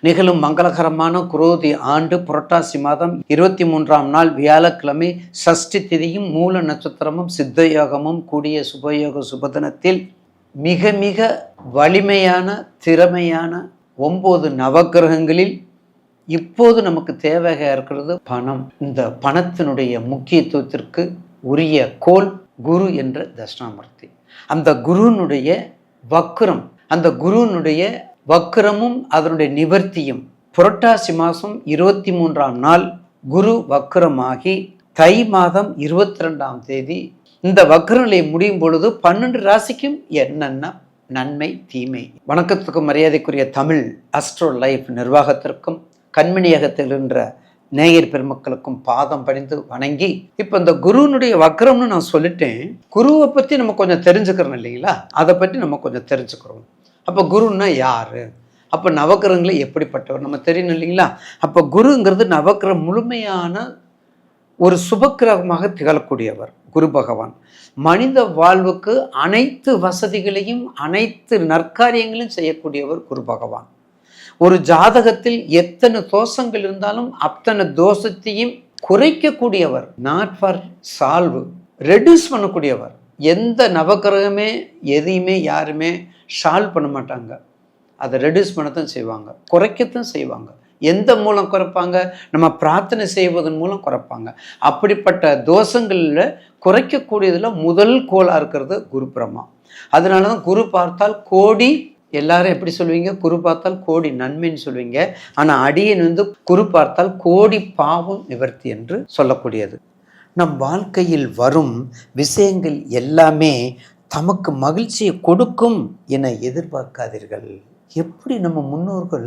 நிகழும் மங்களகரமான குரோதி ஆண்டு புரட்டாசி மாதம் 23ஆம் நாள் வியாழக்கிழமை சஷ்டி திதியும் மூல நட்சத்திரமும் சித்த யோகமும் கூடிய சுபயோக சுபதினத்தில் மிக மிக வலிமையான திறமையான 9 நவக்கிரகங்களில் இப்போது நமக்கு தேவையாக இருக்கிறது பணம். இந்த பணத்தினுடைய முக்கியத்துவத்திற்கு உரிய கோள் குரு என்ற தட்சிணாமூர்த்தி. அந்த குருனுடைய வக்ரம், அந்த குருனுடைய வக்ரமும் அதனுடைய நிவர்த்தியும் புரட்டாசி மாதம் 23ஆம் நாள் குரு வக்ரமாகி தை மாதம் 22ஆம் தேதி இந்த வக்ரநிலை முடியும் பொழுது 12 ராசிக்கும் என்னென்ன நன்மை தீமை. வணக்கத்துக்கும் மரியாதைக்குரிய தமிழ் அஸ்ட்ரோ லைஃப் நிர்வாகத்திற்கும் கண்மணியகத்தில் என்ற நேயர் பெருமக்களுக்கும் பாதம் பணிந்து வணங்கி, இப்போ இந்த குருனுடைய வக்ரம்னு நான் சொல்லிட்டேன். குருவை பற்றி நம்ம கொஞ்சம் தெரிஞ்சுக்கிறோம் இல்லைங்களா? அதை பற்றி நம்ம கொஞ்சம் தெரிஞ்சுக்கிறோம். அப்போ குருன்னா யார், அப்போ நவக்கிரகங்களை எப்படிப்பட்டவர் நம்ம தெரியணும் இல்லைங்களா? அப்போ குருங்கிறது நவக்கிரகம் முழுமையான ஒரு சுபக்கிரகமாக திகழக்கூடியவர் குரு பகவான். மனித வாழ்வுக்கு அனைத்து வசதிகளையும் அனைத்து நற்காரியங்களையும் செய்யக்கூடியவர் குரு பகவான். ஒரு ஜாதகத்தில் எத்தனை தோஷங்கள் இருந்தாலும் அத்தனை தோஷத்தையும் குறைக்கக்கூடியவர். நாட் ஃபார் சால்வ், ரெடியூஸ் பண்ணக்கூடியவர். எந்த நவக்கிரகமே எதையுமே யாருமே சால்வ் பண்ண மாட்டாங்க, அதை ரெடியூஸ் பண்ணத்தான் செய்வாங்க, குறைக்கத்தான் செய்வாங்க. எந்த மூலம் குறைப்பாங்க? நம்ம பிரார்த்தனை செய்வதன் மூலம் குறைப்பாங்க. அப்படிப்பட்ட தோஷங்களில் குறைக்கக்கூடியதில் முதல் கோளாக இருக்கிறது குரு பிரம்மா. அதனால தான் குரு பார்த்தால் கோடி, எல்லாரும் எப்படி சொல்லுவீங்க? குரு பார்த்தால் கோடி நன்மைன்னு சொல்லுவீங்க. ஆனால் அடியன் குரு பார்த்தால் கோடி பாவம் நிவர்த்தி என்று சொல்லக்கூடியது. நம் வாழ்க்கையில் வரும் விஷயங்கள் எல்லாமே தமக்கு மகிழ்ச்சியை கொடுக்கும் என எதிர்பார்க்காதீர்கள். எப்படி நம்ம முன்னோர்கள்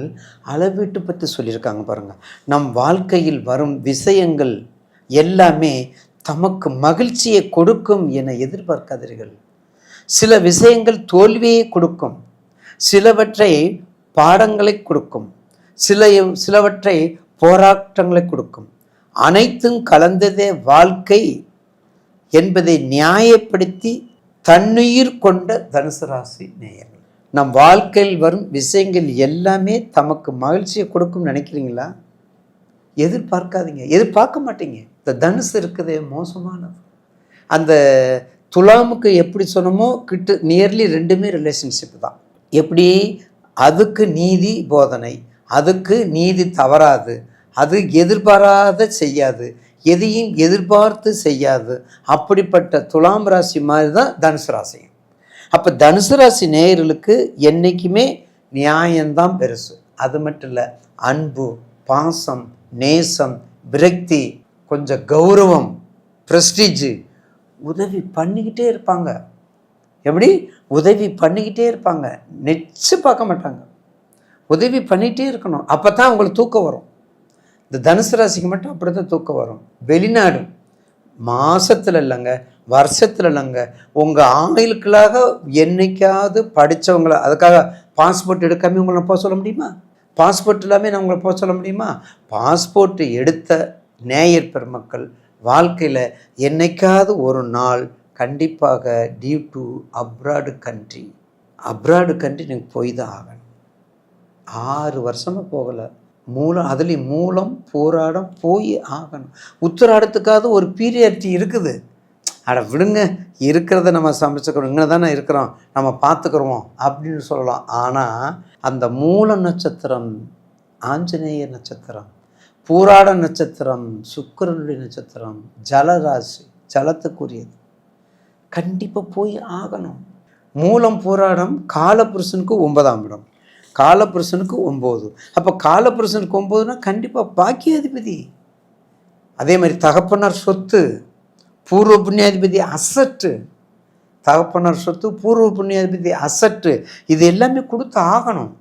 அளவீட்டு பற்றி சொல்லியிருக்காங்க பாருங்கள். நம் வாழ்க்கையில் வரும் விஷயங்கள் எல்லாமே தமக்கு மகிழ்ச்சியை கொடுக்கும் என எதிர்பார்க்காதீர்கள். சில விஷயங்கள் தோல்வியை கொடுக்கும், சிலவற்றை பாடங்களை கொடுக்கும், சிலவற்றை போராட்டங்களை கொடுக்கும். அனைத்தும் கலந்ததே வாழ்க்கை என்பதை நியாயப்படுத்தி தன்னுயிர் கொண்ட தனுசு ராசி நேயர்கள், நம் வாழ்க்கையில் வரும் விஷயங்கள் எல்லாமே தமக்கு மகிழ்ச்சியை கொடுக்கும் நினைக்கிறீங்களா? எதிர்பார்க்காதீங்க, எதிர்பார்க்க மாட்டீங்க. இந்த தனுசு இருக்குதே மோசமானது. அந்த துலாமுக்கு எப்படி சொன்னமோ கிட்ட நியர்லி ரெண்டுமே ரிலேஷன்ஷிப் தான். எப்படி? அதுக்கு நீதி போதனை, அதுக்கு நீதி தவறாது, அது எதிர்பாராத செய்யாது, எதையும் எதிர்பார்த்து செய்யாது. அப்படிப்பட்ட துலாம் ராசி மாதிரி தான் தனுசு ராசி. அப்போ தனுசு ராசி நேயர்களுக்கு என்றைக்குமே நியாயம்தான் பெருசு. அது மட்டும் இல்லை, அன்பு, பாசம், நேசம், விரக்தி, கொஞ்சம் கௌரவம், ப்ரெஸ்டீஜு, உதவி பண்ணிக்கிட்டே இருப்பாங்க. எப்படி? உதவி பண்ணிக்கிட்டே இருப்பாங்க, நெச்சு பார்க்க மாட்டாங்க. உதவி பண்ணிகிட்டே இருக்கணும், அப்போ தான் அவங்களுக்கு தூக்கம் வரும். இந்த தனுசு ராசிக்கு மட்டும் அப்படி தான் தூக்கம் வரும். வெளிநாடு மாதத்தில் இல்லைங்க, வருஷத்தில் இல்லைங்க, உங்கள் ஆயுளுக்களாக என்னைக்காவது படித்தவங்களை, அதுக்காக பாஸ்போர்ட் எடுக்காமல் உங்களை போக சொல்ல முடியுமா? பாஸ்போர்ட் இல்லாமல் நான் உங்களை போக சொல்ல முடியுமா? பாஸ்போர்ட் எடுத்த நேயர் பெருமக்கள் வாழ்க்கையில் என்னைக்காவது ஒரு நாள் கண்டிப்பாக டியூ டு அப்ராடு கண்ட்ரி நீங்கள் போய் தான் ஆகணும். 6 வருஷமாக போகலை. அதுலேயும் மூலம் போராடம் போய் ஆகணும். உத்தராடத்துக்காவது ஒரு பீரியாரிட்டி இருக்குது. அட விடுங்க, இருக்கிறத நம்ம சமைச்சுக்கிறோம், இங்கே தானே இருக்கிறோம், நம்ம பார்த்துக்கிறோம் அப்படின்னு சொல்லலாம். ஆனால் அந்த மூல நட்சத்திரம் ஆஞ்சநேய நட்சத்திரம், பூராட நட்சத்திரம் சுக்கிரனுடைய நட்சத்திரம், ஜலராசி, ஜலத்துக்குரியது, கண்டிப்பாக போய் ஆகணும். மூலம் பூராடம் காலபுருஷனுக்கு 9ஆம் இடம், காலபுருஷனுக்கு 9. அப்போ காலபுருஷனுக்கு 9னா கண்டிப்பாக பாக்கியாதிபதி. அதே மாதிரி தகப்பனார் சொத்து, பூர்வ புண்ணியாதிபதி அசட்டு, தகப்பனார் சொத்து, பூர்வ புண்ணியாதிபதி அசட்டு, இது எல்லாமே கொடுத்து ஆகணும்.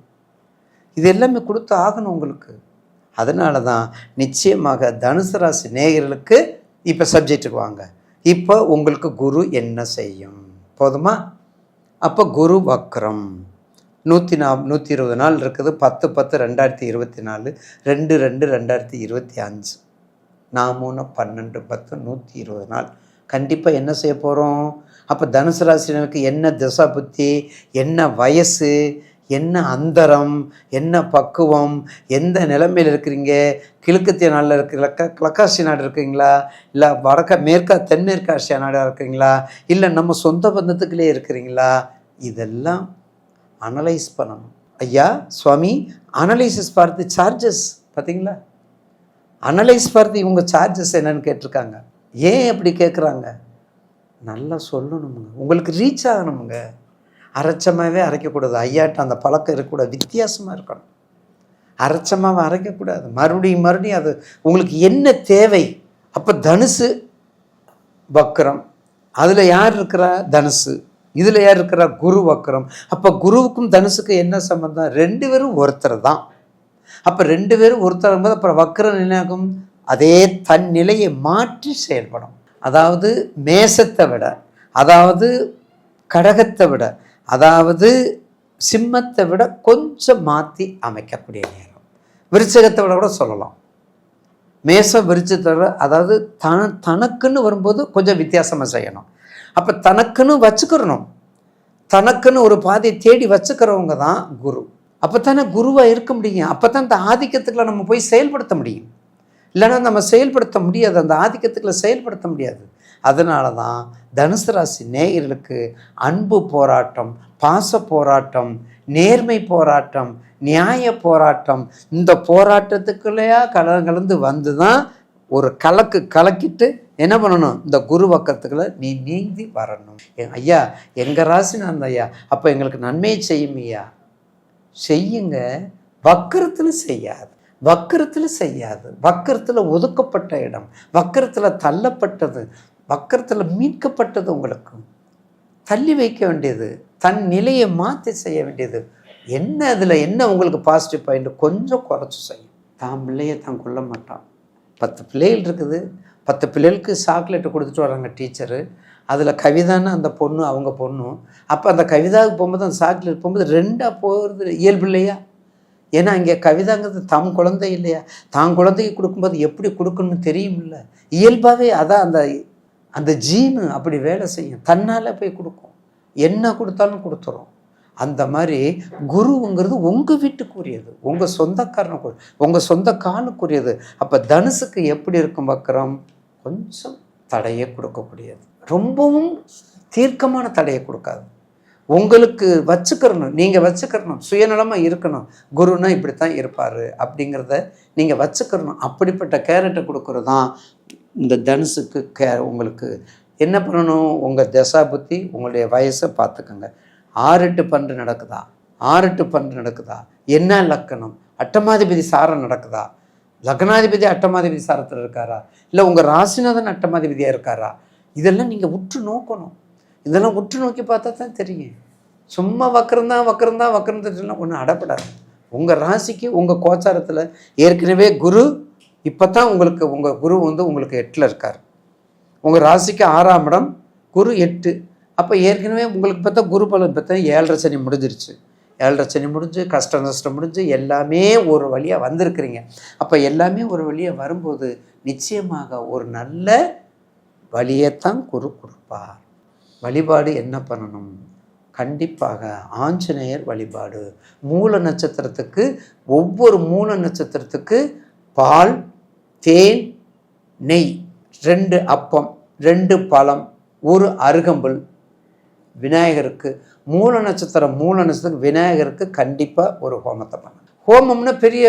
இது எல்லாமே கொடுத்து ஆகணும் உங்களுக்கு. அதனால தான் நிச்சயமாக தனுசு ராசி நேயர்களுக்கு இப்போ சப்ஜெக்டுக்கு வாங்க. இப்போ உங்களுக்கு குரு என்ன செய்யும் போதுமா? அப்போ குரு வக்ரம் 120 நாள் இருக்குது. 10/10/2024, 2/2/2025, 4/3/12/10, 120 நாள். கண்டிப்பாக என்ன செய்ய போகிறோம்? அப்போ தனுசு ராசினருக்கு என்ன திசா புத்தி, என்ன வயசு, என்ன அந்தரம், என்ன பக்குவம், எந்த நிலைமையில் இருக்கிறீங்க, கிழக்கத்திய நாளில் இருக்கிற கிழக்காசிய நாடு இருக்கிறீங்களா, இல்லை மேற்கா தென்மேற்காசிய நாடாக இருக்கிறீங்களா, இல்லை நம்ம சொந்த பந்தத்துக்குள்ளே இருக்கிறீங்களா, இதெல்லாம் அனலைஸ் பண்ணணும். ஐயா சுவாமி அனலைசிஸ் பார்த்து சார்ஜஸ் பார்த்தீங்களா, அனலைஸ் பார்த்து இவங்க சார்ஜஸ் என்னன்னு கேட்டிருக்காங்க. ஏன் அப்படி கேட்குறாங்க? நல்லா சொல்லணுமுங்க, உங்களுக்கு ரீச் ஆகணுமுங்க. அரைச்சமாகவே அரைக்கக்கூடாது. ஐயாட்ட அந்த பழக்கம் இருக்கக்கூடாது, வித்தியாசமாக இருக்கணும். அரைச்சமாகவே அரைக்கக்கூடாது, மறுபடியும் அது உங்களுக்கு என்ன தேவை. அப்போ தனுசு வக்கரம், அதில் யார் இருக்கிறா? தனுசு. இதில் யார் இருக்கிறா? குரு வக்கரம். அப்போ குருவுக்கும் தனுசுக்கும் என்ன சம்பந்தம்? 2 பேரும் ஒருத்தர் தான். அப்போ 2 பேரும் ஒருத்தர் போது அப்புறம் வக்கரம் என்னாகும்? அதே தன் நிலையை மாற்றி செயல்படும். அதாவது மேசத்தை விட, அதாவது கடகத்தை விட, அதாவது சிம்மத்தை விட கொஞ்சம் மாற்றி அமைக்கக்கூடிய நேரம். விருச்சகத்தை விட கூட சொல்லலாம். மேசம் விருச்சத்தை விட, அதாவது தனக்குன்னு வரும்போது கொஞ்சம் வித்தியாசமாக செய்யணும். அப்போ தனக்குன்னு வச்சுக்கிறணும், தனக்குன்னு ஒரு பாதையை தேடி வச்சுக்கிறவங்க தான் குரு. அப்போ தானே குருவாக இருக்க முடியும். அப்போ தான் இந்த ஆதிக்கத்துக்குள்ள நம்ம போய் செயல்படுத்த முடியும். இல்லைன்னா நம்ம செயல்படுத்த முடியாது, அந்த ஆதிக்கத்துக்குள்ள செயல்படுத்த முடியாது. அதனால தான் தனுசு ராசி நேயர்களுக்கு அன்பு போராட்டம், பாச போராட்டம், நேர்மை போராட்டம், நியாய போராட்டம், இந்த போராட்டத்துக்குள்ளேயா கலந்து வந்து தான் ஒரு கலக்கிட்டு என்ன பண்ணணும்? இந்த குரு பக்கத்துக்குள்ள நீ நீந்தி வரணும். ஐயா எங்கள் ராசி நான் ஐயா, அப்போ எங்களுக்கு நன்மையை செய்யும் ஐயா. செய்யுங்க, வக்கரத்தில் செய்யாது, வக்கரத்தில் செய்யாது. வக்கரத்தில் ஒதுக்கப்பட்ட இடம், வக்கரத்தில் தள்ளப்பட்டது, வக்கரத்தில் மீட்கப்பட்டது. உங்களுக்கு தள்ளி வைக்க வேண்டியது, தன் நிலையை மாற்றி செய்ய வேண்டியது. என்ன அதில் என்ன உங்களுக்கு பாசிட்டிவ் பாயிண்ட்? கொஞ்சம் குறைச்சி செய்யும். தான் பிள்ளையை தான் கொள்ள மாட்டான். 10 பிள்ளைகள் இருக்குது, 10 பிள்ளைகளுக்கு சாக்லேட்டு கொடுத்துட்டு வராங்க டீச்சரு. அதில் கவிதான்னு அந்த பொண்ணு, அவங்க பொண்ணும். அப்போ அந்த கவிதாவுக்கு போகும்போது அந்த சாக்லேட் போகும்போது 2ஆக போகிறது இயல்பு இல்லையா? ஏன்னா இங்கே கவிதாங்கிறது தம் குழந்தை இல்லையா? தான் குழந்தைக்கு கொடுக்கும்போது எப்படி கொடுக்கணும்னு தெரியும் இல்லை? இயல்பாகவே அதான் அந்த ஜீனு அப்படி வேலை செய்யும், தன்னால் போய் கொடுக்கும். என்ன கொடுத்தாலும் கொடுத்துரும். அந்த மாதிரி குருங்கிறது உங்கள் வீட்டுக்குரியது, உங்கள் சொந்தக்காரனுக்கு, உங்கள் சொந்த காலுக்குரியது. அப்போ தனுசுக்கு எப்படி இருக்கும் வக்கரம்? கொஞ்சம் தடையை கொடுக்கக்கூடியது, ரொம்பவும் தீர்க்கமான தடையை கொடுக்காது. உங்களுக்கு வச்சுக்கிறணும், நீங்கள் வச்சுக்கிறணும், சுயநலமாக இருக்கணும். குருன்னா இப்படித்தான் இருப்பார் அப்படிங்கிறத நீங்கள் வச்சுக்கிறணும். அப்படிப்பட்ட கேரட்டை கொடுக்குறது தான் இந்த தனுசுக்கு. உங்களுக்கு என்ன பண்ணணும்? உங்கள் தசா புத்தி, உங்களுடைய வயசை பார்த்துக்கோங்க. 6-8 12 நடக்குதா? 6-8 12 நடக்குதா? என்ன லக்கணம்? அட்டமாதிபதி சாரம் நடக்குதா? லக்னாதிபதி அட்டமாதிபதி சாரத்தில் இருக்காரா? இல்லை உங்கள் ராசிநாதன் அட்டமாதிபதியாக இருக்காரா? இதெல்லாம் நீங்கள் உற்று நோக்கணும். இதெல்லாம் உற்று நோக்கி பார்த்தா தான் தெரியும். சும்மா வக்கரம்தான் ஒன்றும் அடப்படாது. உங்கள் ராசிக்கு உங்கள் கோச்சாரத்தில் ஏற்கனவே குரு இப்போ தான் உங்களுக்கு, உங்கள் குரு உங்களுக்கு 8ல் இருக்கார். உங்கள் ராசிக்கு 6ஆம் இடம், குரு 8. அப்போ ஏற்கனவே உங்களுக்கு பார்த்தா குரு பலன் பார்த்தா 7.5 சனி முடிஞ்சிருச்சு. 7.5 சனி முடிஞ்சு, கஷ்ட நஷ்டம் முடிஞ்சு, எல்லாமே ஒரு வழியாக வந்திருக்கிறீங்க. அப்போ எல்லாமே ஒரு வழியாக வரும்போது நிச்சயமாக ஒரு நல்ல வழியைத்தான் குரு கொடுப்பார். வழிபாடு என்ன பண்ணணும்? கண்டிப்பாக ஆஞ்சநேயர் வழிபாடு. மூல நட்சத்திரத்துக்கு, ஒவ்வொரு மூல நட்சத்திரத்துக்கு பால், தேன், நெய், 2 அப்பம், 2 பழம், 1 அருகம்புல் விநாயகருக்கு. மூல நட்சத்திரம் விநாயகருக்கு கண்டிப்பாக ஒரு ஹோமத்தை பண்ணணும். ஹோமம்னா பெரிய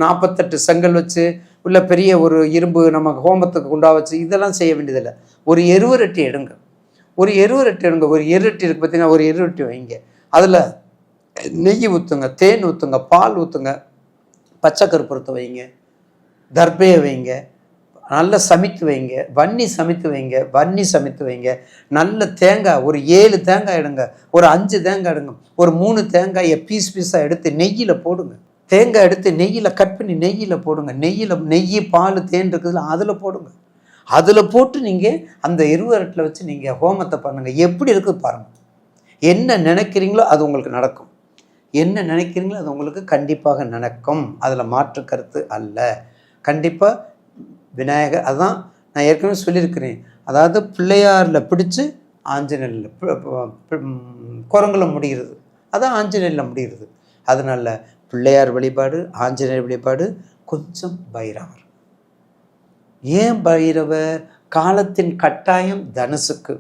48 செங்கல் வச்சு உள்ள பெரிய ஒரு இரும்பு நம்ம ஹோமத்துக்கு குண்டா வச்சு இதெல்லாம் செய்ய வேண்டியதில்லை. ஒரு எருவரட்டி எடுங்க, ஒரு எருவரட்டி இருக்குது பார்த்தீங்கன்னா, ஒரு எருவரட்டி வைங்க. அதில் நெய் ஊற்றுங்க, தேன் ஊற்றுங்க, பால் ஊற்றுங்க, பச்சை கருப்பூரத்தை வைங்க, தர்பையை வைங்க, நல்ல சமைத்து வைங்க, வன்னி சமைத்து வைங்க. நல்ல தேங்காய் ஒரு 7 தேங்காய் எடுங்க, ஒரு 5 தேங்காய் எடுங்க, ஒரு 3 தேங்காயை பீஸாக எடுத்து நெய்யில் போடுங்க. தேங்காய் எடுத்து நெய்யில் கட் பண்ணி நெய்யில் போடுங்க. நெய், பால், தேன் இருக்குதுல, அதில் போடுங்க. அதில் போட்டு நீங்கள் அந்த எருவரட்டில் வச்சு நீங்கள் ஹோமத்தை பண்ணுங்கள். எப்படி இருக்குது பாருங்கள். என்ன நினைக்கிறீங்களோ அது உங்களுக்கு நடக்கும். என்ன நினைக்கிறீங்களோ அது உங்களுக்கு கண்டிப்பாக நடக்கும். அதில் மாற்று கருத்து அல்ல. கண்டிப்பாக விநாயகர், அதுதான் நான் ஏற்கனவே சொல்லியிருக்கிறேன். அதாவது பிள்ளையாரில் பிடிச்சி ஆஞ்சநேயரில் குரங்குல முடிகிறது. அதான் ஆஞ்சநேயரில் முடிகிறது. அதனால் பிள்ளையார் வழிபாடு, ஆஞ்சநேயர் வழிபாடு, கொஞ்சம் பைரவர். ஏன் பைரவர்? காலத்தின் கட்டாயம் தனுசுக்கு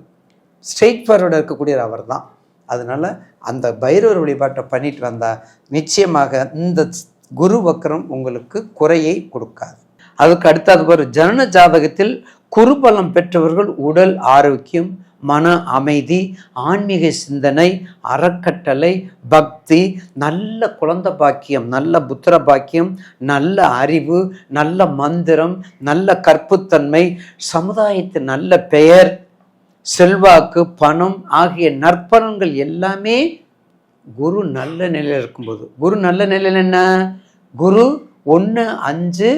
ஸ்ட்ரெயிட் ஃபார்வர்டாக இருக்கக்கூடிய அவர் தான். அதனால் அந்த பைரவர் வழிபாட்டை பண்ணிட்டு வந்தால் நிச்சயமாக இந்த குரு வக்கரம் உங்களுக்கு குறையை கொடுக்காது. அதுக்கு அடுத்தது ஒரு ஜனன ஜாதகத்தில் குருபலம் பெற்றவர்கள் உடல் ஆரோக்கியம், மன அமைதி, ஆன்மீக சிந்தனை, அறக்கட்டளை, பக்தி, நல்ல குழந்தை பாக்கியம், நல்ல புத்திர பாக்கியம், நல்ல அறிவு, நல்ல மந்திரம், நல்ல கற்புத்தன்மை, சமுதாயத்தின் நல்ல பெயர், செல்வாக்கு, பணம் ஆகிய நற்பலன்கள் எல்லாமே குரு நல்ல நிலையில் இருக்கும்போது. குரு நல்ல நிலையில் என்ன? குரு 1, 5,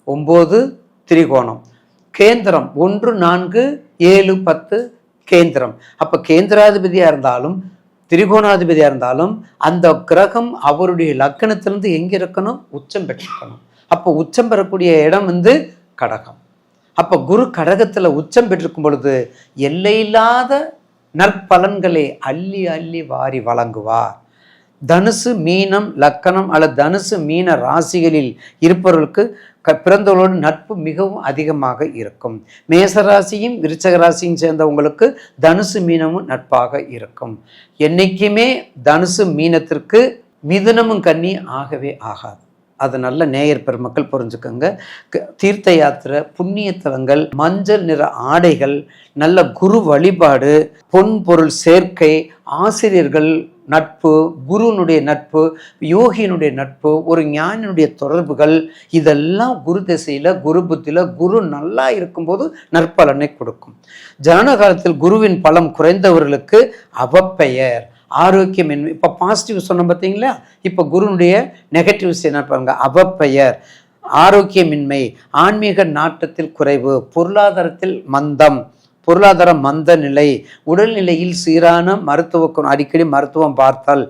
9 திரிகோணம், கேந்திரம் 1, 4, 7, 10 கேந்திரம். அப்போ கேந்திராதிபதியாக இருந்தாலும் திரிகோணாதிபதியாக இருந்தாலும் அந்த கிரகம் அவருடைய லக்கணத்திலிருந்து எங்கே இருக்கணும்? உச்சம் பெற்றிருக்கணும். அப்போ உச்சம் பெறக்கூடிய இடம் கடகம். அப்போ குரு கடகத்தில் உச்சம் பெற்றிருக்கும் பொழுது எல்லையில்லாத நற்பலன்களை அள்ளி அள்ளி வாரி வழங்குவார். தனுசு மீனம் லக்கணம் அல்லது தனுசு மீன ராசிகளில் இருப்பவர்களுக்கு பிறந்தவர்களோடு நட்பு மிகவும் அதிகமாக இருக்கும். மேசராசியும் விருச்சக ராசியும் சேர்ந்தவங்களுக்கு தனுசு மீனமும் நட்பாக இருக்கும். என்றைக்குமே தனுசு மீனத்திற்கு மிதுனமும் கன்னி ஆகவே ஆகாது. அது நல்ல நேயர் பெருமக்கள் புரிஞ்சுக்கோங்க. தீர்த்த யாத்திரை, புண்ணிய தலங்கள், மஞ்சள் நிற ஆடைகள், நல்ல குரு வழிபாடு, பொன் பொருள் சேர்க்கை, ஆசிரியர்கள் நட்பு, குருனுடைய நட்பு, யோகியினுடைய நட்பு, ஒரு ஞானினுடைய தொடர்புகள், இதெல்லாம் குரு திசையில், குரு புத்தியில் குரு நல்லா இருக்கும்போது நற்பலனை கொடுக்கும். ஜனன காலத்தில் குருவின் பலம் குறைந்தவர்களுக்கு அவப்பெயர், ஆரோக்கியம். இப்போ பாசிட்டிவ் சொன்ன பார்த்தீங்களா? இப்போ குருனுடைய நெகட்டிவ்ஸ் என்ன பாருங்க? அவப்பெயர், ஆரோக்கியமின்மை, ஆன்மீக நாட்டத்தில் குறைவு, பொருளாதாரத்தில் மந்தம், பொருளாதார மந்த நிலை, உடல்நிலையில் சீரான மருத்துவ அடிக்கடி மருத்துவம் பார்த்தல்,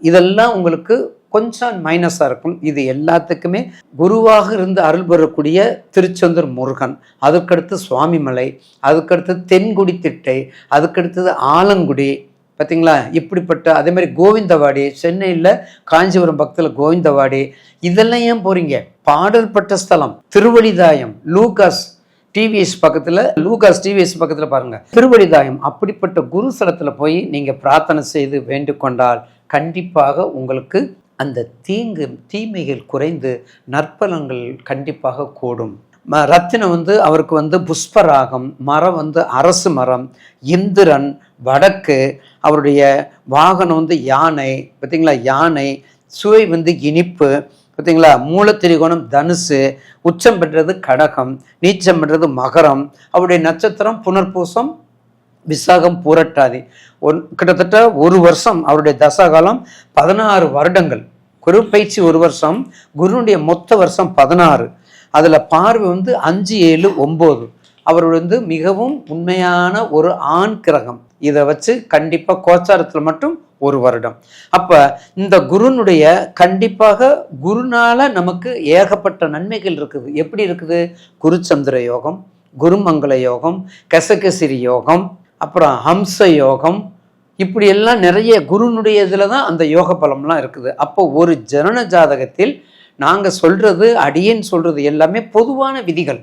இதெல்லாம் உங்களுக்கு கொஞ்சம் மைனஸாக இருக்கும். இது எல்லாத்துக்குமே குருவாக இருந்து அருள் பெறக்கூடிய திருச்செந்தூர் முருகன், அதுக்கடுத்து சுவாமிமலை, அதுக்கடுத்து தென்குடி திட்டை, அதுக்கடுத்தது ஆலங்குடி, பார்த்தீங்களா? இப்படிப்பட்ட அதே மாதிரி கோவிந்தவாடி, சென்னையில் காஞ்சிபுரம் பக்கத்தில் கோவிந்தவாடி, இதெல்லாம் ஏன் போகிறீங்க? பாடல் பட்ட ஸ்தலம் திருவழிதாயம், லூகாஸ் டிவிஎஸ் பக்கத்தில் பாருங்கள், திருவழிதாயம். அப்படிப்பட்ட குரு ஸ்தலத்தில் போய் நீங்கள் பிரார்த்தனை செய்து வேண்டிக்கொண்டால் கண்டிப்பாக உங்களுக்கு அந்த தீமைகள் குறைந்து நற்பலன்கள் கண்டிப்பாக கூடும். ரத்தினம் அவருக்கு புஷ்பராகம், மரம் அரசு மரம், இந்திரன், வடக்கு, அவருடைய வாகனம் யானை, பார்த்தீங்களா? யானை, சுவை இனிப்பு, பார்த்தீங்களா? மூலத்திரிகோணம் தனுசு, உச்சம் பெற்றது கடகம், நீச்சம் பெற்றது மகரம், அவருடைய நட்சத்திரம் புனர்பூசம், விசாகம், பூரட்டாதி. கிட்டத்தட்ட 1 வருஷம் அவருடைய தசாகாலம் 16 வருடங்கள். குரு பயிற்சி 1 வருஷம், குருனுடைய மொத்த வருஷம் 16. அதில் பார்வை 5, 7, 9. அவர் மிகவும் உண்மையான ஒரு ஆண் கிரகம். இதை வச்சு கண்டிப்பாக கோச்சாரத்தில் மட்டும் 1 வருடம். அப்போ இந்த குருனுடைய கண்டிப்பாக குருனால நமக்கு ஏகப்பட்ட நன்மைகள் இருக்குது. எப்படி இருக்குது? குருச்சந்திர யோகம், குருமங்கள யோகம், கசகசிரி யோகம், அப்புறம் ஹம்ச யோகம், இப்படி எல்லாம் நிறைய குருனுடைய இதில் தான் அந்த யோக பலம்லாம் இருக்குது. அப்போ ஒரு ஜனன ஜாதகத்தில் நாங்கள் சொல்கிறது, அடியேன்னு சொல்கிறது எல்லாமே பொதுவான விதிகள்,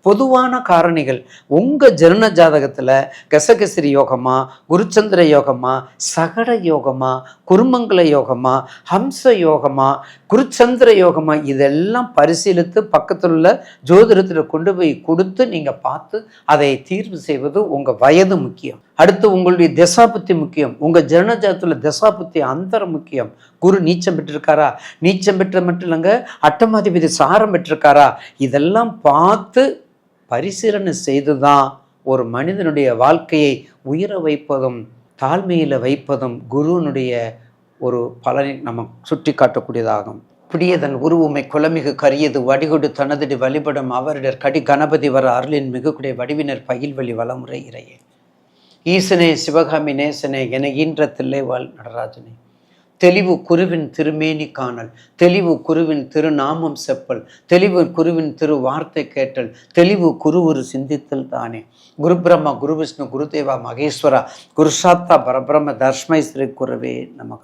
பொதுவான காரணிகள். உங்கள் ஜனன ஜாதகத்தில் கசகசிரி யோகமா, குருச்சந்திர யோகமா, சகட யோகமா, குருமங்கள யோகமா, ஹம்ச யோகமா, குருச்சந்திர யோகமா, இதெல்லாம் பரிசீலித்து பக்கத்தில் உள்ள ஜோதிடத்தில் கொண்டு போய் கொடுத்து நீங்கள் பார்த்து அதை தீர்வு செய்வது. உங்கள் வயது முக்கியம், அடுத்து உங்களுடைய தசாபுத்தி முக்கியம், உங்கள் ஜனன ஜாதகத்தில் தசாபுத்தி அந்தரம் முக்கியம். குரு நீச்சம் பெற்றிருக்காரா, நீச்சம் பெற்ற மட்டும் இல்லைங்க அட்டமாதிபதி சாரம் பெற்றிருக்காரா, இதெல்லாம் பார்த்து பரிசீலனை செய்துதான் ஒரு மனிதனுடைய வாழ்க்கையை உயிர வைப்பதும் தாழ்மையில் வைப்பதும் குருனுடைய ஒரு பலனை நம்ம சுட்டி காட்டக்கூடியதாகும். பிடியதன் உருவுமை குலமிகு கரியது வடிகொடு தனதடி வழிபடும் அவரிடர் கடி கணபதி வர அருளின் மிகுக்குடைய வடிவினர் பயில்வழி வளமுறை இறையே. ஈசனே சிவகாமி நேசனே என ஈன்ற தில்லைவாழ் நடராஜனே, தெளிவு குருவின் திருமேனி காணல், தெளிவு குருவின் திருநாமம் செப்பல், தெளிவு குருவின் திரு வார்த்தை கேட்டல், தெளிவு குருவுரு சிந்தித்தல் தானே. குரு பிரம்மா, குரு விஷ்ணு, குருதேவா, மகேஸ்வரா, குருசாத்தா பரபிரம்ம தர்ஷ்மை ஸ்ரீ குருவே நமக்கு.